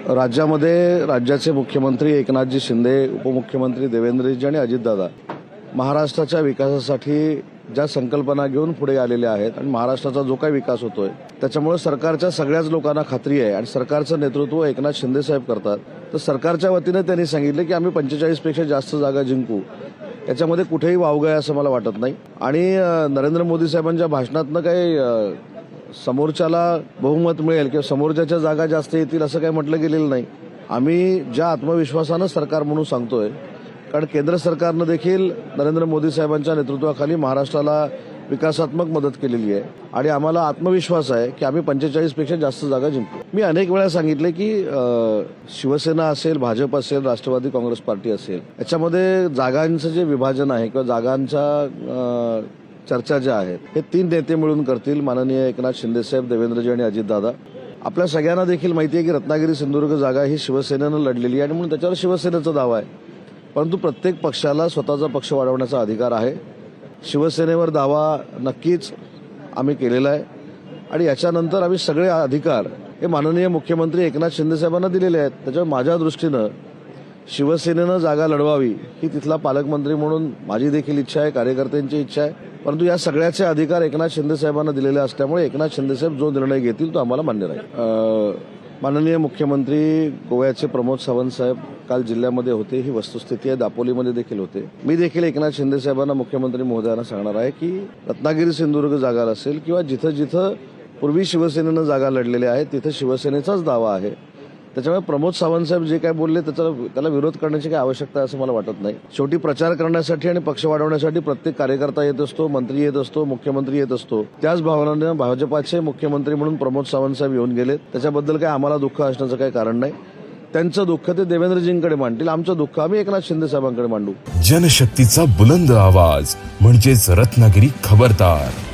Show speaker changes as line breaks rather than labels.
राज्यामध्ये राज्याचे मुख्यमंत्री एकनाथजी शिंदे, उपमुख्यमंत्री देवेंद्रजी आणि अजितदादा महाराष्ट्राच्या विकासासाठी ज्या संकल्पना घेऊन पुढे आलेल्या आहेत आणि महाराष्ट्राचा जो काही विकास होतोय त्याच्यामुळे सरकारच्या सगळ्याच लोकांना खात्री आहे आणि सरकारचं नेतृत्व एकनाथ शिंदे साहेब करतात. तर सरकारच्या वतीने त्यांनी सांगितलं की आम्ही 45 पेक्षा जास्त जागा जिंकू. याच्यामध्ये कुठेही वावगं आहे असं मला वाटत नाही. आणि नरेंद्र मोदी साहेबांच्या भाषणातनं काही समोरच्याला बहुमत मिळेल किंवा समोरच्याच्या जागा जास्त येतील असं काही म्हटलं गेलेलं नाही. आम्ही ज्या आत्मविश्वासानं सरकार म्हणून सांगतोय, कारण केंद्र सरकारनं देखील नरेंद्र मोदी साहेबांच्या नेतृत्वाखाली महाराष्ट्राला विकासात्मक मदत केलेली आहे आणि आम्हाला आत्मविश्वास आहे की आम्ही 45 पेक्षा जास्त जागा जिंकू. मी अनेक वेळा सांगितले की शिवसेना असेल, भाजप असेल, राष्ट्रवादी काँग्रेस पार्टी असेल, याच्यामध्ये जागांचं जे विभाजन आहे किंवा जागांच्या चर्चा ज्या आहेत हे 3 नेते मिळून करतील, माननीय एकनाथ शिंदे साहेब, देवेंद्रजी आणि अजितदादा. आपल्या सगळ्यांना देखील माहिती आहे की रत्नागिरी सिंधुदुर्ग जागा ही शिवसेनेनं लढलेली आहे आणि म्हणून त्याच्यावर शिवसेनेचा दावा आहे. परंतु प्रत्येक पक्षाला स्वतःचा पक्ष वाढवण्याचा अधिकार आहे. शिवसेनेवर दावा नक्कीच आम्ही केलेला आहे आणि याच्यानंतर आम्ही सगळे अधिकार हे माननीय मुख्यमंत्री एकनाथ शिंदे साहेबांना दिलेले आहेत. त्याच्यामुळे माझ्या दृष्टीनं शिवसेनेनं जागा लढवावी ही तिथला पालकमंत्री म्हणून माझी देखील इच्छा आहे, कार्यकर्त्यांची इच्छा आहे. परंतु या सगळ्याचे अधिकार एकनाथ शिंदे साहेबांना दिलेले असल्यामुळे एकनाथ शिंदे साहेब जो निर्णय घेतील तो आम्हाला मान्य राहील. माननीय मुख्यमंत्री गोव्याचे प्रमोद सावंत साहेब काल जिल्ह्यामध्ये होते, ही वस्तुस्थिती आहे. दापोलीमध्ये देखील होते. मी देखील एकनाथ शिंदे साहेबांना, मुख्यमंत्री महोदयांना सांगणार आहे की रत्नागिरी सिंधुदुर्ग जागा असेल किंवा जिथं जिथं पूर्वी शिवसेनेनं जागा लढलेल्या आहेत तिथं शिवसेनेचाच दावा आहे. त्याच्यामुळे प्रमोद सावंत साहेब जे काय बोलले त्याला विरोध करण्याची काही आवश्यकता आहे असं मला वाटत नाही. शेवटी प्रचार करण्यासाठी आणि पक्ष वाढवण्यासाठी प्रत्येक कार्यकर्ता येत असतो, मंत्री येत असतो, मुख्यमंत्री येत असतो. त्याच भावनेनं भाजपाचे मुख्यमंत्री म्हणून प्रमोद सावंत साहेब येऊन गेले. त्याच्याबद्दल काही आम्हाला दुःख असण्याचं काही कारण नाही. त्यांचं दुःख ते देवेंद्रजींकडे मांडतील, आमचं दुःख आम्ही एकनाथ शिंदे साहेबांकडे मांडू.
जनशक्तीचा बुलंद आवाज म्हणजेच रत्नागिरी खबरदार.